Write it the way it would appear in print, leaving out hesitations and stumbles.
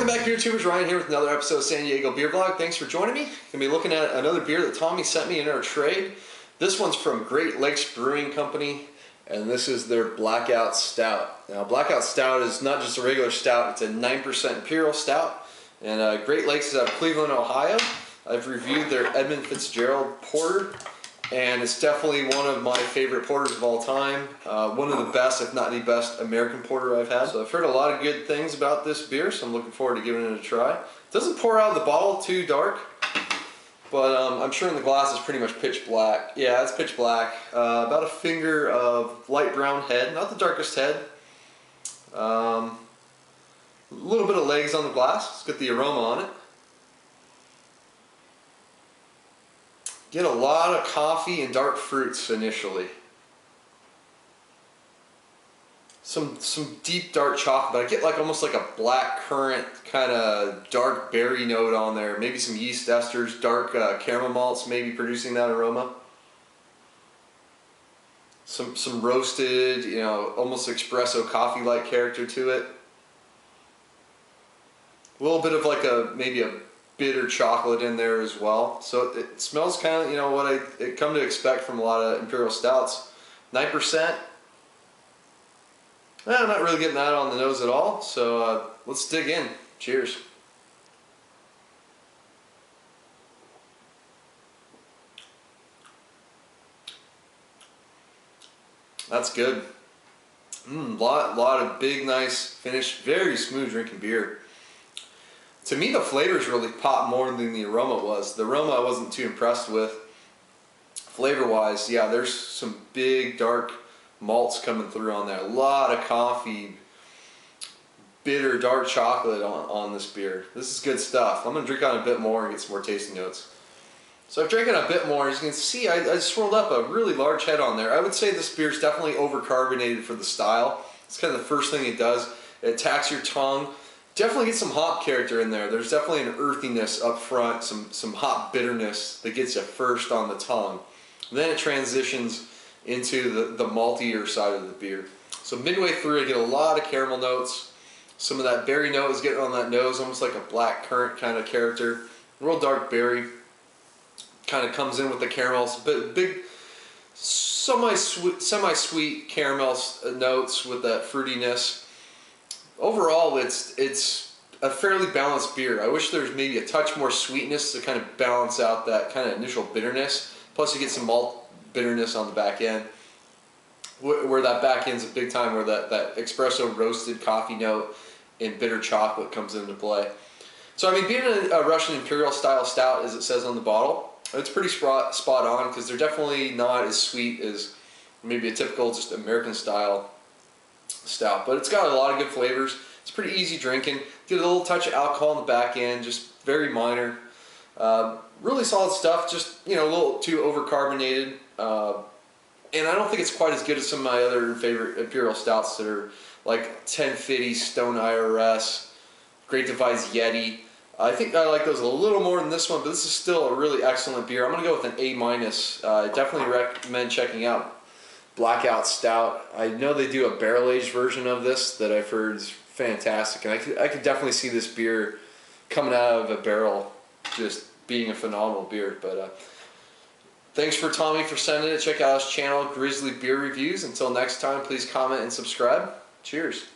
Welcome back, beer tubers. Ryan here with another episode of San Diego Beer Vlog. Thanks for joining me. Gonna be looking at another beer that Tommy sent me in our trade. This one's from Great Lakes Brewing Company, and this is their Blackout Stout. Now, Blackout Stout is not just a regular stout; it's a 9% Imperial Stout. And Great Lakes is out of Cleveland, Ohio. I've reviewed their Edmund Fitzgerald Porter, and it's definitely one of my favorite porters of all time. One of the best, if not the best, American porter I've had. So I've heard a lot of good things about this beer, so I'm looking forward to giving it a try. It doesn't pour out of the bottle too dark, but I'm sure in the glass it's pretty much pitch black. Yeah, it's pitch black. About a finger of light brown head, not the darkest head. A little bit of legs on the glass. Let's get the aroma on it. Get a lot of coffee and dark fruits initially. Some deep dark chocolate, but I get like almost like a black currant kind of dark berry note on there. Maybe some yeast esters, dark caramel malts maybe producing that aroma. Some roasted, you know, almost espresso coffee-like character to it. A little bit of like maybe a bitter chocolate in there as well. So it smells kind of, you know, what I come to expect from a lot of Imperial Stouts. 9%. I'm not really getting that on the nose at all. So let's dig in. Cheers. That's good. Lot of big, nice finish. Very smooth drinking beer. To me, the flavors really pop more than the aroma was. The aroma I wasn't too impressed with. Flavor-wise, yeah, there's some big, dark malts coming through on there. A lot of coffee, bitter, dark chocolate on this beer. This is good stuff. I'm going to drink on a bit more and get some more tasting notes. So I've drank on a bit more. As you can see, I swirled up a really large head on there. I would say this beer is definitely overcarbonated for the style. It's kind of the first thing it does. It attacks your tongue. Definitely get some hop character in there. There's definitely an earthiness up front, some hop bitterness that gets you first on the tongue. Then it transitions into the maltier side of the beer. So midway through, I get a lot of caramel notes. Some of that berry note is getting on that nose, almost like a black currant kind of character. Real dark berry. Kind of comes in with the caramels, but big, semi-sweet caramel notes with that fruitiness. Overall, it's a fairly balanced beer. I wish there's maybe a touch more sweetness to kind of balance out that kind of initial bitterness. Plus you get some malt bitterness on the back end. Where that back end's a big time, where that espresso roasted coffee note and bitter chocolate comes into play. So I mean, being a Russian Imperial style stout, as it says on the bottle, it's pretty spot on, because they're definitely not as sweet as maybe a typical just American style stout, but it's got a lot of good flavors. It's pretty easy drinking. Get a little touch of alcohol in the back end, just very minor. Really solid stuff, just, you know, a little too overcarbonated. And I don't think it's quite as good as some of my other favorite Imperial Stouts that are like 1050, Stone IRS, Great Device Yeti. I think I like those a little more than this one, but this is still a really excellent beer. I'm going to go with an A-. I definitely recommend checking out Blackout Stout. I know they do a barrel-aged version of this that I've heard is fantastic, and I could definitely see this beer coming out of a barrel just being a phenomenal beer. But thanks for Tommy for sending it. Check out his channel, Grizzly Beer Reviews. Until next time, please comment and subscribe. Cheers.